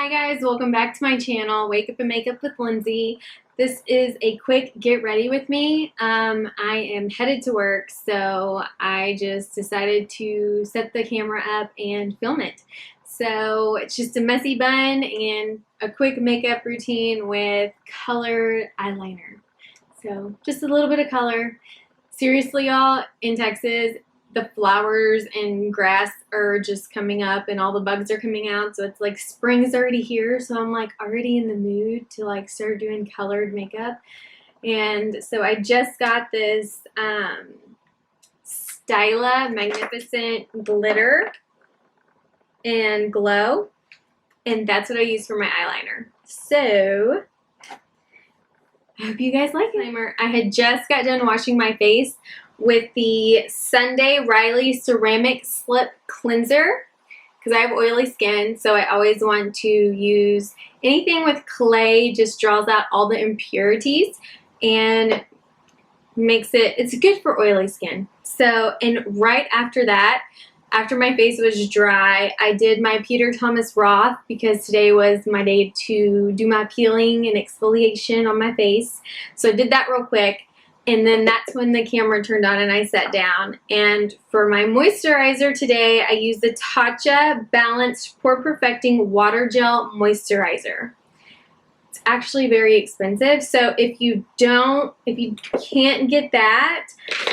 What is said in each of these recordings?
Hi guys, welcome back to my channel, Wake Up and Makeup with Lindsay. This is a quick get ready with me. I am headed to work, so I just decided to set the camera up and film it. So it's just a messy bun and a quick makeup routine with colored eyeliner. So just a little bit of color. Seriously, y'all, in Texas, the flowers and grass are just coming up and all the bugs are coming out, so it's like spring's already here, so I'm like already in the mood to like start doing colored makeup. And so I just got this Styla Magnificent Glitter and Glow, and that's what I use for my eyeliner. So I hope you guys like it. I had just got done washing my face with the Sunday Riley Ceramic Slip Cleanser because I have oily skin, so I always want to use anything with clay. Just draws out all the impurities and makes it's good for oily skin. So, and right after that, after my face was dry, I did my Peter Thomas Roth because today was my day to do my peeling and exfoliation on my face. So I did that real quick, and then that's when the camera turned on and I sat down. And for my moisturizer today, I used the Tatcha Balanced Pore Perfecting Water Gel Moisturizer. It's actually very expensive, so if you can't get that,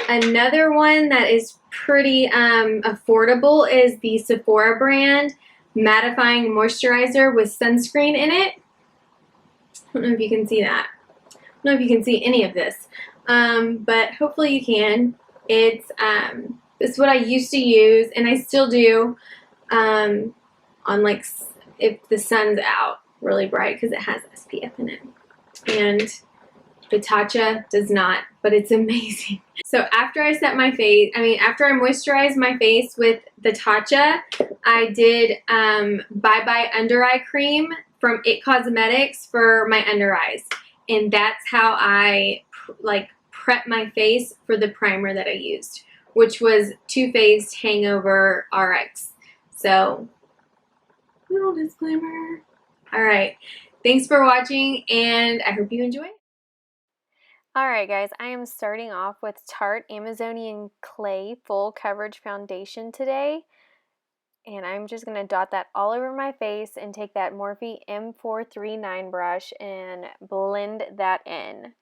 another one that is pretty affordable is the Sephora brand mattifying moisturizer with sunscreen in it. I don't know if you can see that. I don't know if you can see any of this, but hopefully you can. It's this is what I used to use, and I still do on like if the sun's out really bright because it has SPF in it. And the Tatcha does not, but it's amazing. So after I set my face, after I moisturized my face with the Tatcha, I did Bye Undereye Cream from It Cosmetics for my under eyes. And that's how I prep my face for the primer that I used, which was Too Faced Hangover RX. So, little disclaimer. Alright, thanks for watching, and I hope you enjoy. Alright guys, I am starting off with Tarte Amazonian Clay Full Coverage Foundation today. And I'm just going to dot that all over my face and take that Morphe M439 brush and blend that in.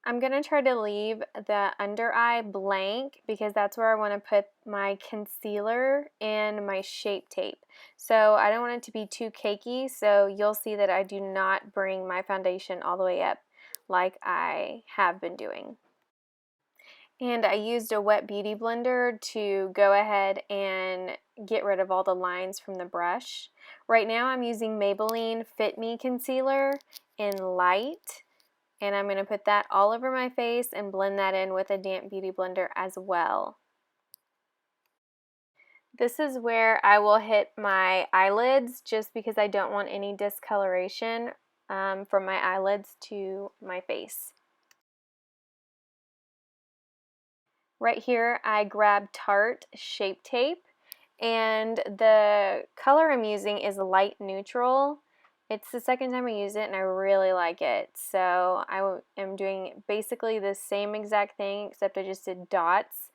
I'm going to try to leave the under eye blank because that's where I want to put my concealer and my Shape Tape. So I don't want it to be too cakey, so you'll see that I do not bring my foundation all the way up like I have been doing. And I used a wet beauty blender to go ahead and get rid of all the lines from the brush. Right now I'm using Maybelline Fit Me Concealer in Light. And I'm going to put that all over my face and blend that in with a damp beauty blender as well. This is where I will hit my eyelids just because I don't want any discoloration from my eyelids to my face. Right here I grabbed Tarte Shape Tape, and the color I'm using is light neutral. It's the second time I use it and I really like it. So I am doing basically the same exact thing except I just did dots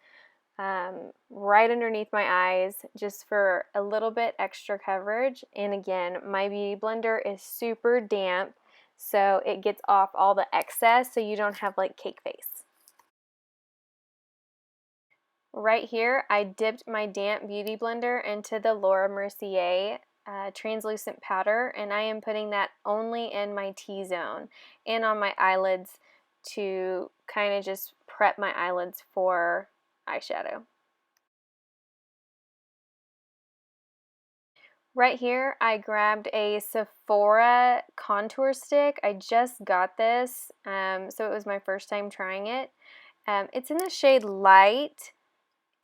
right underneath my eyes just for a little bit extra coverage. And again, my beauty blender is super damp, so it gets off all the excess so you don't have like cake face. Right here, I dipped my damp beauty blender into the Laura Mercier translucent powder, and I am putting that only in my T-zone and on my eyelids to kind of just prep my eyelids for eyeshadow. Right here, I grabbed a Sephora contour stick. I just got this, so it was my first time trying it. It's in the shade Light.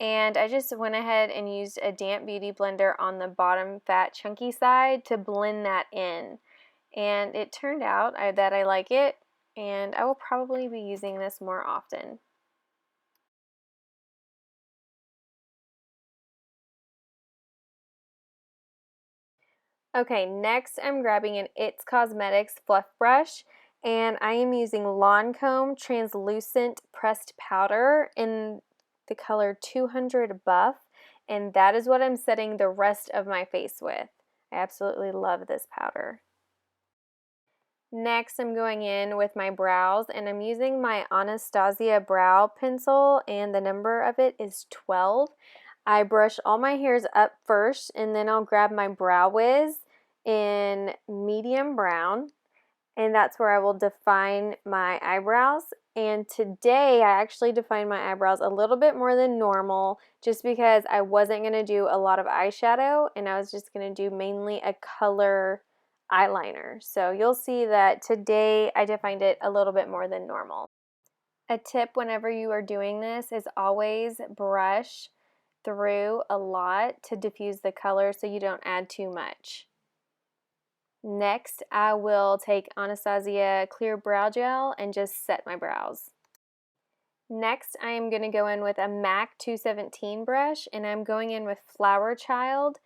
And I just went ahead and used a damp beauty blender on the bottom fat chunky side to blend that in. And it turned out that I like it, and I will probably be using this more often. Okay, next I'm grabbing an It's Cosmetics fluff brush, and I am using Lancome Translucent Pressed Powder in the color 200 Buff, and that is what I'm setting the rest of my face with. I absolutely love this powder. Next, I'm going in with my brows, and I'm using my Anastasia brow pencil, and the number of it is 12. I brush all my hairs up first, and then I'll grab my Brow Wiz in medium brown, and that's where I will define my eyebrows. And today, I actually defined my eyebrows a little bit more than normal, just because I wasn't going to do a lot of eyeshadow, and I was just going to do mainly a color eyeliner. So you'll see that today I defined it a little bit more than normal. A tip whenever you are doing this is always brush through a lot to diffuse the color so you don't add too much. Next, I will take Anastasia Clear Brow Gel and just set my brows. Next, I am going to go in with a MAC 217 brush, and I'm going in with Flower Child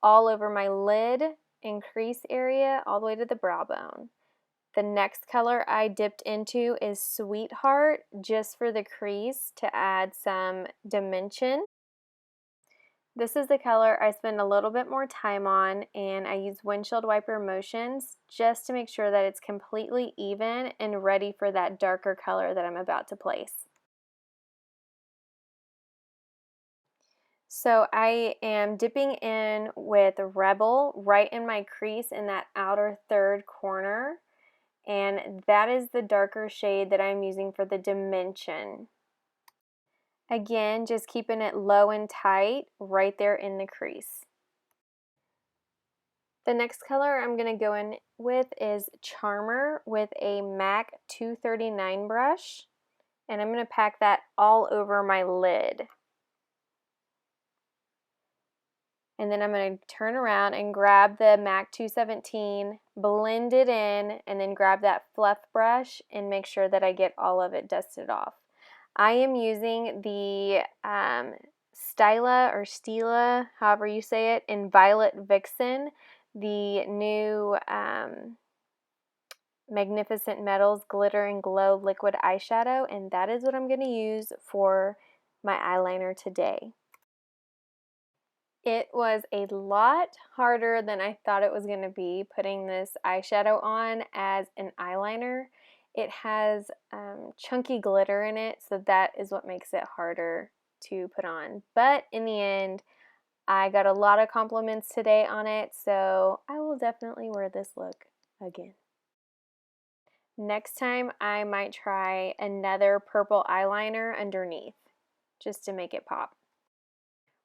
all over my lid and crease area all the way to the brow bone. The next color I dipped into is Sweetheart, just for the crease to add some dimension. This is the color I spend a little bit more time on, and I use windshield wiper motions just to make sure that it's completely even and ready for that darker color that I'm about to place. So I am dipping in with Rebel right in my crease in that outer third corner, and that is the darker shade that I'm using for the dimension. Again, just keeping it low and tight right there in the crease. The next color I'm going to go in with is Charmer with a MAC 239 brush, and I'm going to pack that all over my lid. And then I'm going to turn around and grab the MAC 217, blend it in, and then grab that fluff brush and make sure that I get all of it dusted off. I am using the Styla or Stila, however you say it, in Violet Vixen, the new Magnificent Metals Glitter and Glow Liquid Eyeshadow, and that is what I'm going to use for my eyeliner today. It was a lot harder than I thought it was going to be putting this eyeshadow on as an eyeliner. It has chunky glitter in it, so that is what makes it harder to put on. But in the end, I got a lot of compliments today on it, so I will definitely wear this look again. Next time, I might try another purple eyeliner underneath, just to make it pop.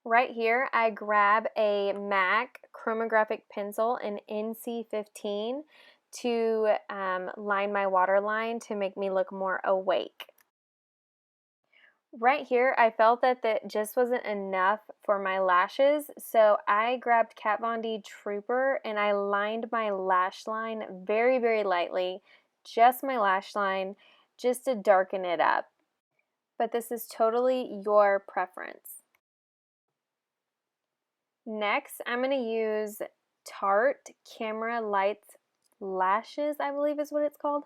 Right here, I grab a MAC chromographic pencil in NC15 to line my waterline to make me look more awake. Right here, I felt that that just wasn't enough for my lashes, so I grabbed Kat Von D Trooper and I lined my lash line very, very lightly, just my lash line, just to darken it up. But this is totally your preference. Next, I'm going to use Tarte Camera Lights Lashes, I believe is what it's called,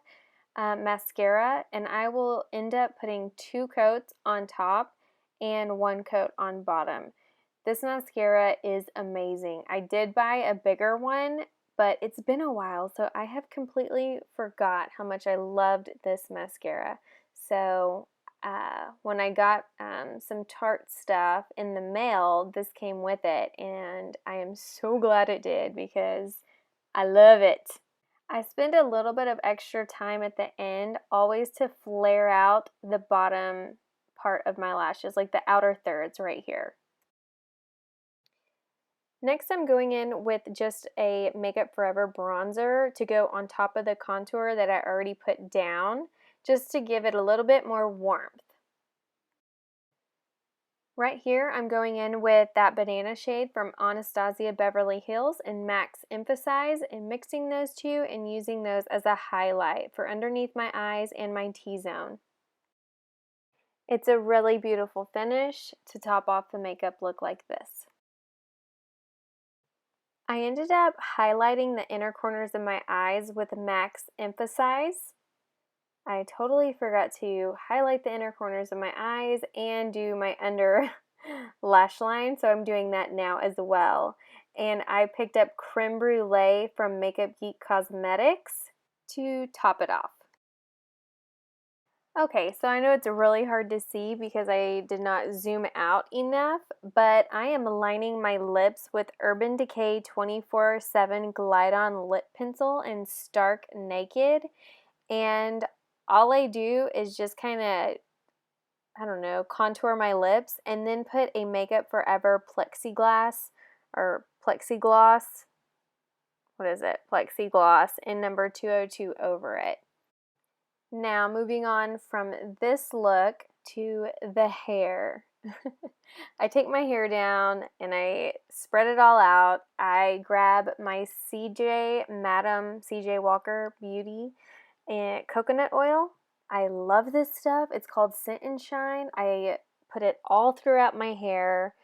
mascara, and I will end up putting 2 coats on top and 1 coat on bottom. This mascara is amazing. I did buy a bigger one, but it's been a while, so I have completely forgot how much I loved this mascara. So when I got some Tarte stuff in the mail, this came with it, and I am so glad it did because I love it. I spend a little bit of extra time at the end always to flare out the bottom part of my lashes, like the outer thirds right here. Next, I'm going in with just a Makeup Forever bronzer to go on top of the contour that I already put down, just to give it a little bit more warmth. Right here, I'm going in with that banana shade from Anastasia Beverly Hills and Max Emphasize, and mixing those two and using those as a highlight for underneath my eyes and my T-zone. It's a really beautiful finish to top off the makeup look like this. I ended up highlighting the inner corners of my eyes with Max Emphasize. I totally forgot to highlight the inner corners of my eyes and do my under lash line, so I'm doing that now as well. And I picked up Creme Brulee from Makeup Geek Cosmetics to top it off. Okay, so I know it's really hard to see because I did not zoom out enough, but I am lining my lips with Urban Decay 24/7 Glide On Lip Pencil in Stark Naked. And all I do is just kind of, I don't know, contour my lips and then put a Makeup Forever Plexiglass or Plexigloss, what is it? Plexigloss in number 202 over it. Now moving on from this look to the hair. I take my hair down and I spread it all out. I grab my Madam CJ Walker Beauty and coconut oil. I love this stuff. It's called Scent and Shine. I put it all throughout my hair,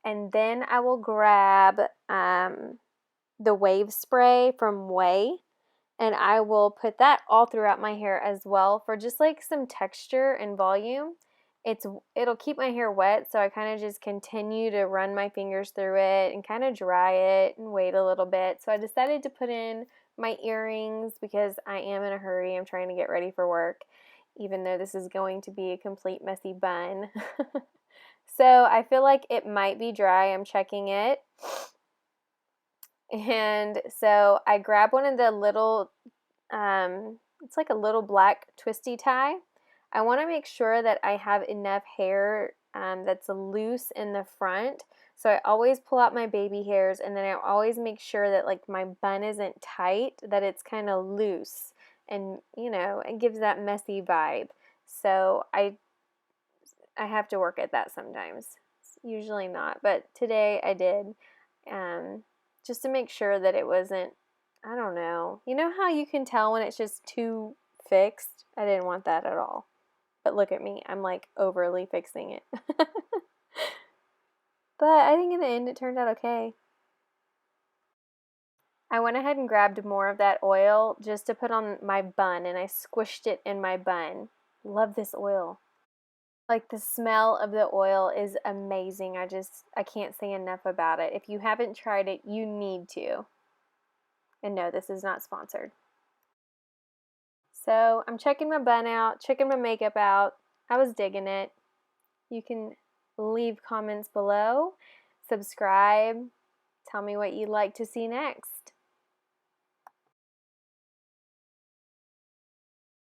and then I will grab the Wave Spray from Way, and I will put that all throughout my hair as well for just like some texture and volume. It'll keep my hair wet, so I kind of just continue to run my fingers through it and kind of dry it and wait a little bit. So I decided to put in my earrings because I am in a hurry. I'm trying to get ready for work, even though this is going to be a complete messy bun. So I feel like it might be dry. I'm checking it. And so I grab one of the little, it's like a little black twisty tie. I want to make sure that I have enough hair that's loose in the front. So I always pull out my baby hairs, and then I always make sure that like my bun isn't tight, that it's kind of loose, and you know, it gives that messy vibe. So I have to work at that sometimes. Usually not, but today I did. Just to make sure that it wasn't, I don't know. You know how you can tell when it's just too fixed? I didn't want that at all. But look at me, I'm like overly fixing it. But I think in the end it turned out okay. I went ahead and grabbed more of that oil just to put on my bun, and I squished it in my bun. Love this oil. Like, the smell of the oil is amazing. I can't say enough about it. If you haven't tried it, you need to. And no, this is not sponsored. So I'm checking my bun out, checking my makeup out. I was digging it. You can leave comments below, subscribe, tell me what you'd like to see next.